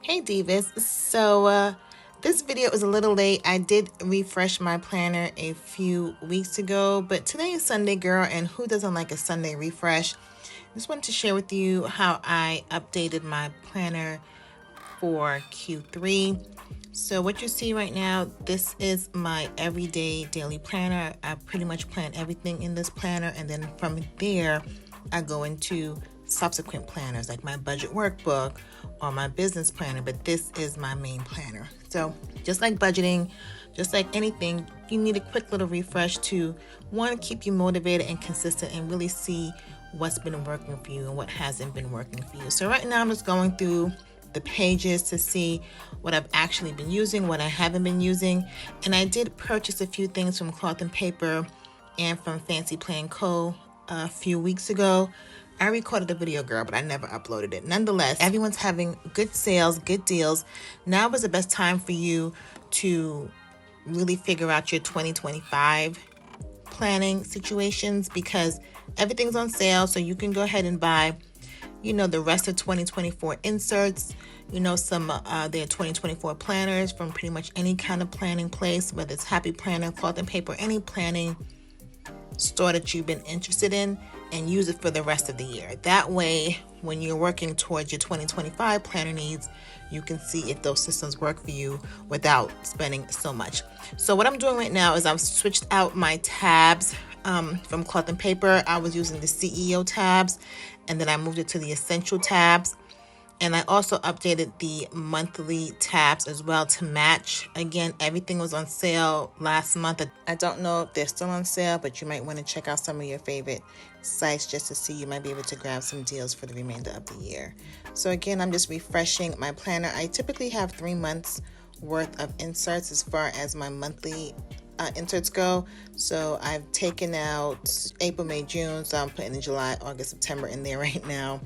Hey Divas, this video is a little late. I did refresh my planner a few weeks ago, but today is Sunday, girl, and who doesn't like a Sunday refresh? I just wanted to share with you how I updated my planner for Q3. So what you see right now, this is my everyday daily planner. I pretty much plan everything in this planner, and then from there I go into subsequent planners like my budget workbook or my business planner, but this is my main planner. So just like budgeting, just like anything, you need a quick little refresh to keep you motivated and consistent and really see what's been working for you and what hasn't been working for you. So right now I'm just going through the pages to see what I've actually been using, what I haven't been using. And I did purchase a few things from Cloth and Paper and from Fancy Plan Co. a few weeks ago. I recorded the video, girl, but I never uploaded it. Nonetheless, everyone's having good sales, good deals. Now is the best time for you to really figure out your 2025 planning situations because everything's on sale. So you can go ahead and buy, the rest of 2024 inserts, some their 2024 planners from pretty much any kind of planning place, whether it's Happy Planner, Cloth and Paper, any planning store that you've been interested in, and use it for the rest of the year. That way, when you're working towards your 2025 planner needs, you can see if those systems work for you without spending so much. So what I'm doing right now is I've switched out my tabs from Cloth and Paper. I was using the CEO tabs, and then I moved it to the Essential tabs. And I also updated the monthly tabs as well to match. Again, everything was on sale last month. I don't know if they're still on sale, but you might want to check out some of your favorite sites just to see. You might be able to grab some deals for the remainder of the year. So again, I'm just refreshing my planner. I typically have 3 months worth of inserts as far as my monthly inserts go. So I've taken out April, May, June. So I'm putting in July, August, September in there right now.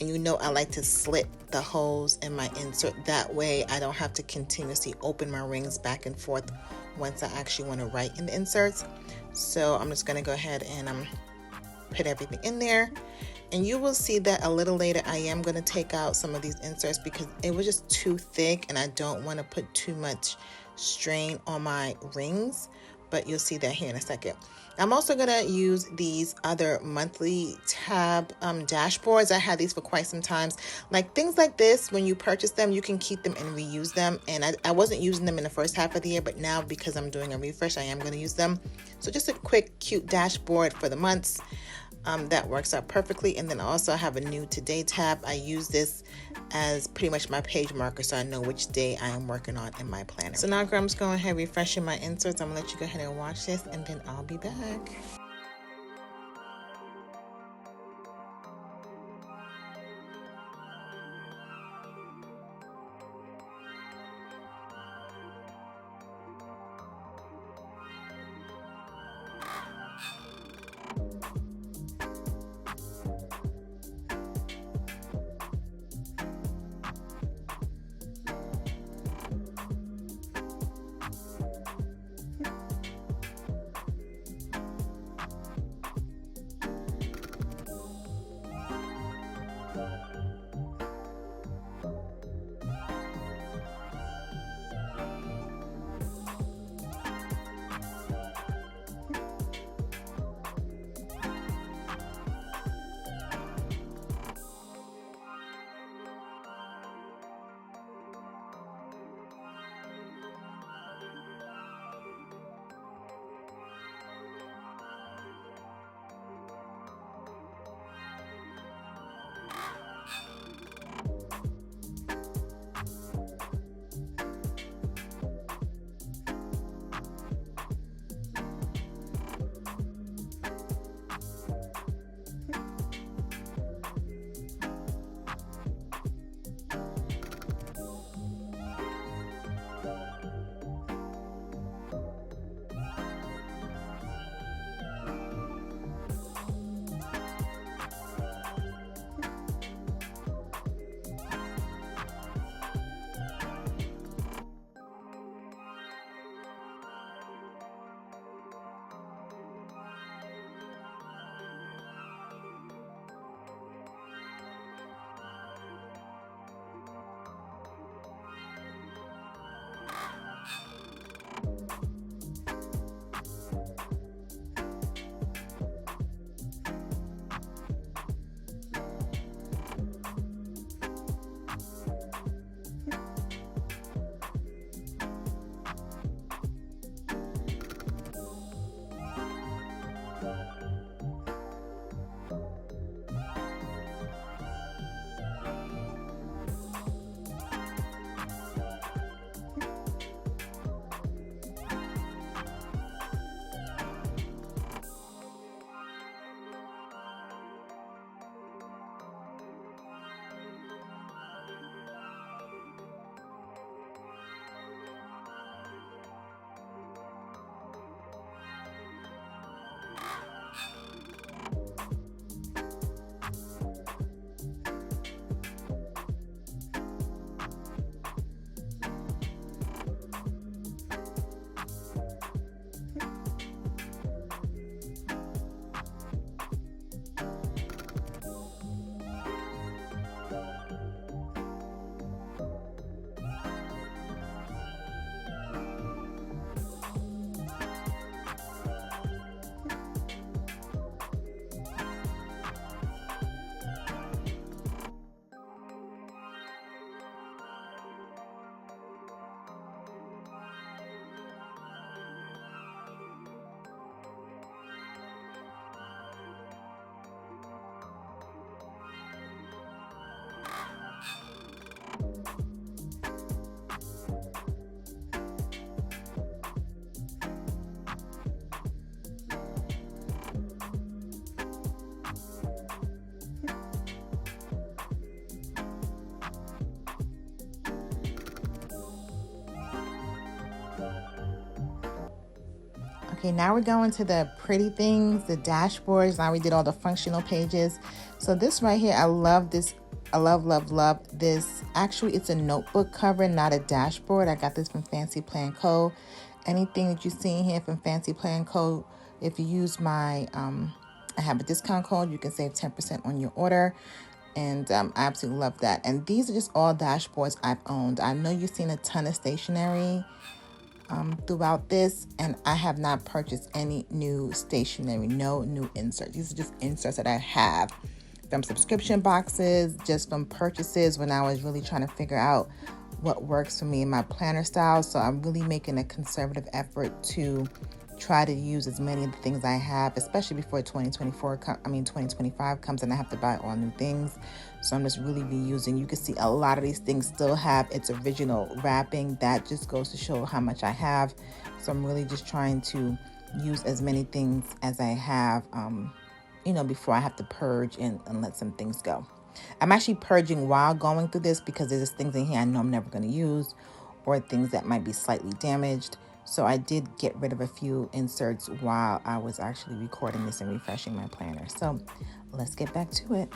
And I like to slit the holes in my insert. That way I don't have to continuously open my rings back and forth once I actually want to write in the inserts. So I'm just going to go ahead and put everything in there. And you will see that a little later I am going to take out some of these inserts because it was just too thick and I don't want to put too much strain on my rings. But you'll see that here in a second. I'm also going to use these other monthly tab dashboards. I had these for quite some times. Like things like this, when you purchase them, you can keep them and reuse them. And I wasn't using them in the first half of the year, but now because I'm doing a refresh, I am going to use them. So just a quick, cute dashboard for the months. That works out perfectly. And then also I have a new today tab. I use this as pretty much my page marker so I know which day I am working on in my planner. So now, girl, I'm just going ahead refreshing my inserts. I'm gonna let you go ahead and watch this and then I'll be back. Okay, now we're going to the pretty things, the dashboards. Now we did all the functional pages. So this right here, I love this. I love this. Actually, it's a notebook cover, not a dashboard. I got this from Fancy Plan Co. Anything that you see here from Fancy Plan Co., if you use my, I have a discount code, you can save 10% on your order. And I absolutely love that. And these are just all dashboards I've owned. I know you've seen a ton of stationery throughout this, and I have not purchased any new stationery, no new inserts. These are just inserts that I have from subscription boxes, just from purchases when I was really trying to figure out what works for me in my planner style. So I'm really making a conservative effort to try to use as many of the things I have, especially before 2025 comes and I have to buy all new things. So I'm just really reusing. You can see a lot of these things still have its original wrapping. That just goes to show how much I have. So I'm really just trying to use as many things as I have, before I have to purge and let some things go. I'm actually purging while going through this because there's just things in here I know I'm never going to use, or things that might be slightly damaged. So I did get rid of a few inserts while I was actually recording this and refreshing my planner. So let's get back to it.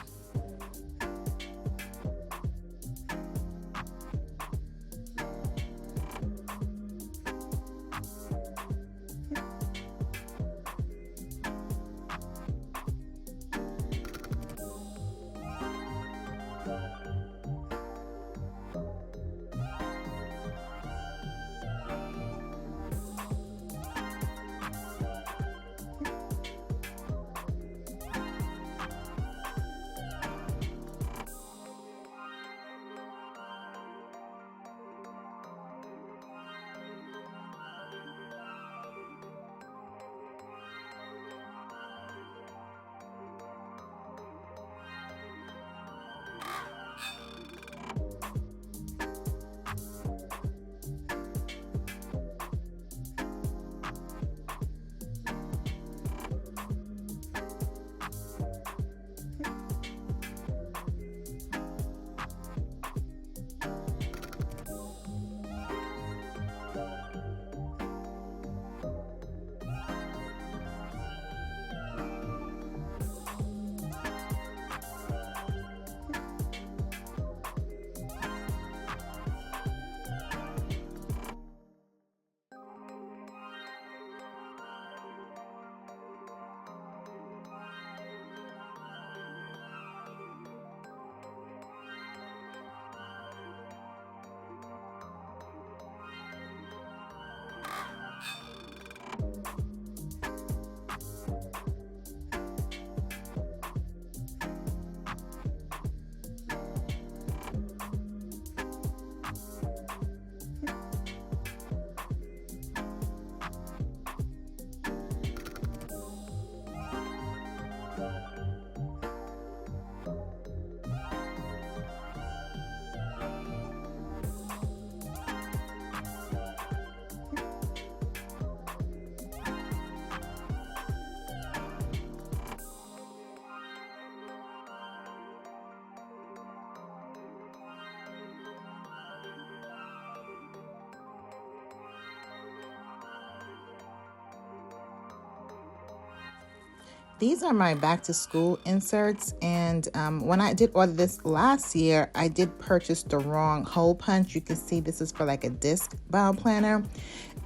These are my back to school inserts, and when I did order this last year, I did purchase the wrong hole punch. You can see this is for like a disc bound planner,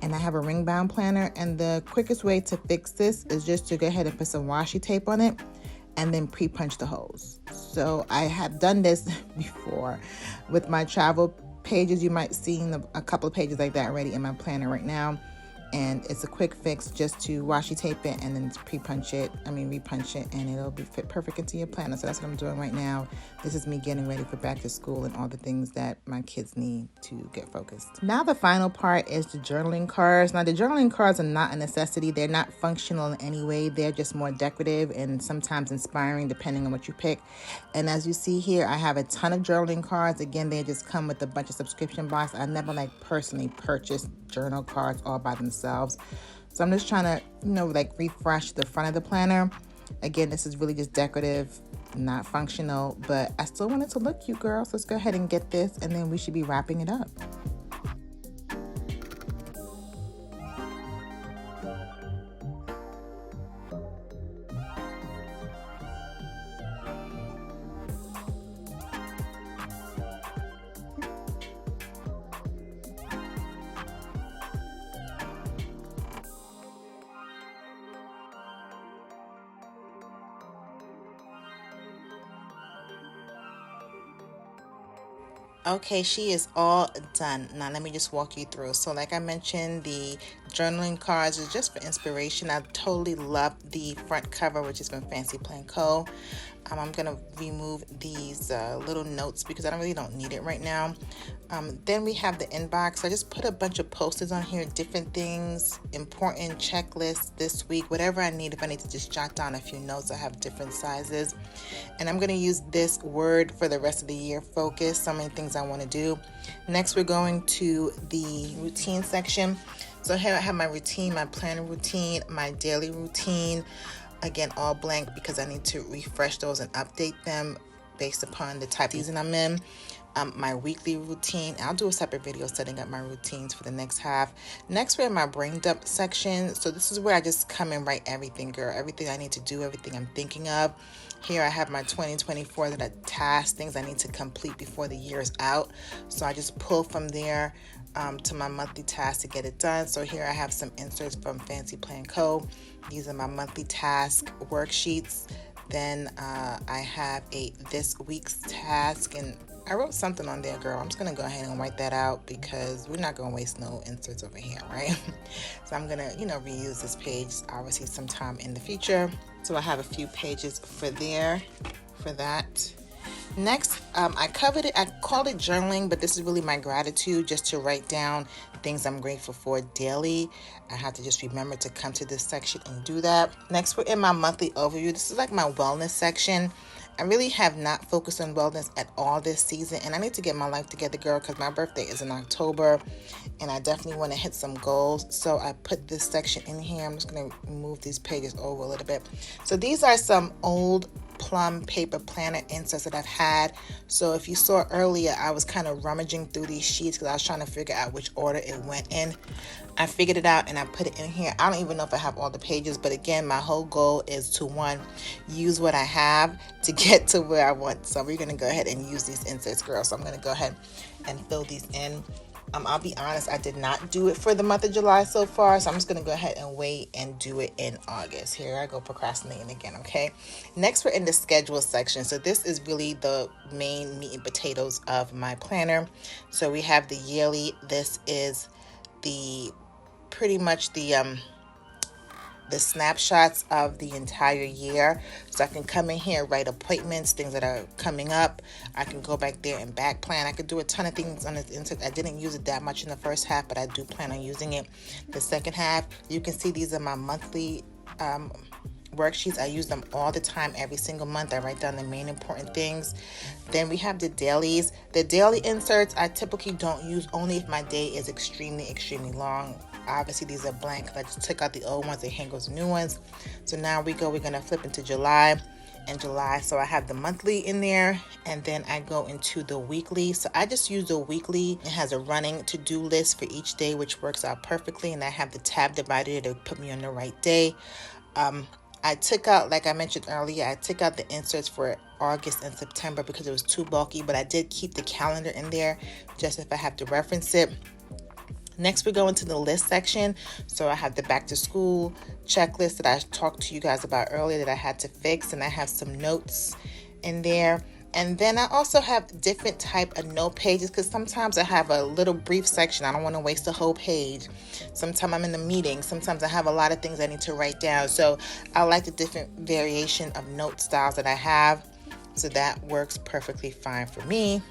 and I have a ring bound planner, and the quickest way to fix this is just to go ahead and put some washi tape on it and then pre-punch the holes. So I have done this before with my travel pages. You might see a couple of pages like that already in my planner right now. And it's a quick fix just to washi tape it and then repunch it, and it'll be fit perfect into your planner. So that's what I'm doing right now. This is me getting ready for back to school and all the things that my kids need to get focused. Now the final part is the journaling cards. Now the journaling cards are not a necessity. They're not functional in any way. They're just more decorative and sometimes inspiring depending on what you pick. And as you see here, I have a ton of journaling cards. Again, they just come with a bunch of subscription boxes. I never personally purchased journal cards all by themselves. So I'm just trying to, refresh the front of the planner. Again, this is really just decorative, not functional, but I still want it to look cute, girls. Let's go ahead and get this, and then we should be wrapping it up. Okay, she is all done. Now let me just walk you through. So like I mentioned, the journaling cards is just for inspiration. I totally love the front cover, which is from Fancy Plan Co. I'm gonna remove these little notes because I really don't need it right now. Then we have the inbox. I just put a bunch of posters on here, different things, important checklists this week, whatever I need. If I need to just jot down a few notes, I have different sizes. And I'm gonna use this word for the rest of the year, focus, so many things I wanna do. Next, we're going to the routine section. So here I have my routine, my planner routine, my daily routine. Again, all blank because I need to refresh those and update them based upon the type of season I'm in. My weekly routine. I'll do a separate video setting up my routines for the next half. Next, we're in my brain dump section. So this is where I just come and write everything, girl. Everything I need to do, everything I'm thinking of. Here I have my 2024 that are tasks, things I need to complete before the year is out. So I just pull from there to my monthly tasks to get it done. So here I have some inserts from Fancy Plan Co. These are my monthly task worksheets. Then I have a this week's task, and I wrote something on there, girl. I'm just going to go ahead and write that out because we're not going to waste no inserts over here, right? So I'm going to, reuse this page obviously sometime in the future. So I have a few pages for that. Next, I covered it. I called it journaling, but this is really my gratitude, just to write down things I'm grateful for daily. I have to just remember to come to this section and do that. Next, we're in my monthly overview. This is like my wellness section. I really have not focused on wellness at all this season, and I need to get my life together, girl, because my birthday is in October, and I definitely want to hit some goals. So I put this section in here. I'm just going to move these pages over a little bit. So these are some old plum paper planner inserts that I've had. So if you saw earlier, I was kind of rummaging through these sheets because I was trying to figure out which order it went in. I figured it out and I put it in here. I don't even know if I have all the pages, but again, my whole goal is to, one, use what I have to get to where I want. So we're going to go ahead and use these inserts, girl. So I'm going to go ahead and fill these in. I'll be honest, I did not do it for the month of July so far, so I'm just going to go ahead and wait and do it in August. Here I go procrastinating again, okay? Next, we're in the schedule section. So this is really the main meat and potatoes of my planner. So we have the yearly. This is pretty much the snapshots of the entire year. So I can come in here, write appointments, things that are coming up. I can go back there and back plan. I could do a ton of things on this insert. I didn't use it that much in the first half, but I do plan on using it the second half. You can see these are my monthly worksheets. I use them all the time, every single month. I write down the main important things. Then we have the dailies. The daily inserts I typically don't use, only if my day is extremely extremely long. Obviously these are blank. I just took out the old ones and here goes the new ones. So now we're going to flip into July. So I have the monthly in there, and then I go into the weekly. So I just use the weekly. It has a running to-do list for each day, which works out perfectly, and I have the tab divided to put me on the right day. I took out, like I mentioned earlier, I took out the inserts for August and September because it was too bulky, but I did keep the calendar in there just if I have to reference it. Next, we go into the list section. So I have the back to school checklist that I talked to you guys about earlier that I had to fix, and I have some notes in there. And then I also have different type of note pages because sometimes I have a little brief section. I don't want to waste a whole page. Sometimes I'm in the meeting. Sometimes I have a lot of things I need to write down. So I like the different variation of note styles that I have. So that works perfectly fine for me.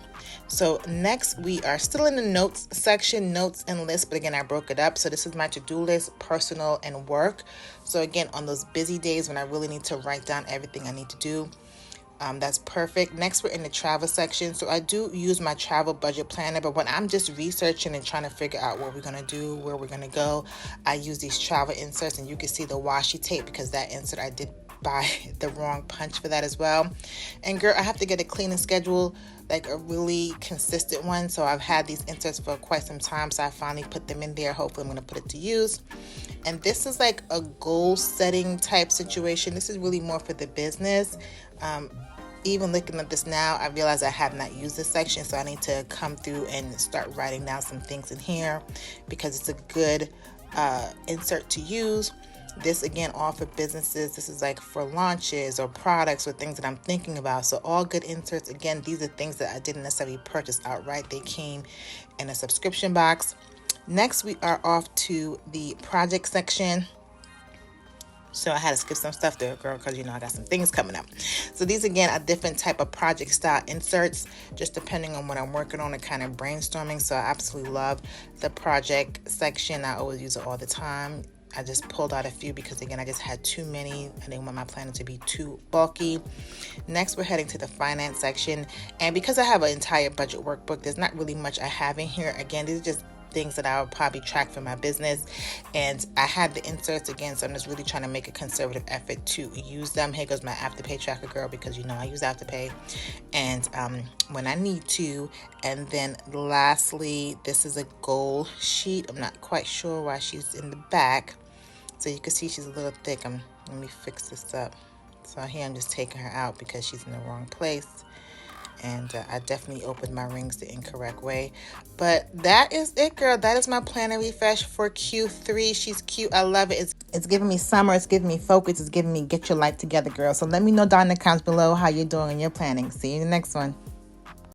So next, we are still in the notes section, notes and lists, but again, I broke it up. So this is my to-do list, personal and work. So again, on those busy days when I really need to write down everything I need to do, that's perfect. Next, we're in the travel section. So I do use my travel budget planner, but when I'm just researching and trying to figure out what we're going to do, where we're going to go, I use these travel inserts, and you can see the washi tape because that insert I did buy the wrong punch for that as well. And girl, I have to get a cleaning schedule, like a really consistent one. So I've had these inserts for quite some time, so I finally put them in there. Hopefully I'm going to put it to use. And this is like a goal setting type situation. This is really more for the business. Even looking at this now, I realize I have not used this section, so I need to come through and start writing down some things in here because it's a good insert to use. This again, all for businesses. This is like for launches or products or things that I'm thinking about. So all good inserts. Again, these are things that I didn't necessarily purchase outright. They came in a subscription box. Next, we are off to the project section. So I had to skip some stuff there, girl, because I got some things coming up. So these again are different type of project style inserts, just depending on what I'm working on and kind of brainstorming. So I absolutely love the project section. I always use it all the time. I just pulled out a few because again, I just had too many. I didn't want my planner to be too bulky. Next, we're heading to the finance section. And because I have an entire budget workbook, there's not really much I have in here. Again, these are just things that I would probably track for my business, and I had the inserts again, so I'm just really trying to make a conservative effort to use them. Here goes my Afterpay tracker, girl, because I use Afterpay and when I need to. And then lastly, this is a goal sheet. I'm not quite sure why she's in the back, so you can see she's a little thick. Let me fix this up. So here I'm just taking her out because she's in the wrong place. And I definitely opened my rings the incorrect way. But that is it, girl. That is my planner refresh for Q3. She's cute. I love it. It's giving me summer. It's giving me focus. It's giving me get your life together, girl. So let me know down in the comments below how you're doing in your planning. See you in the next one.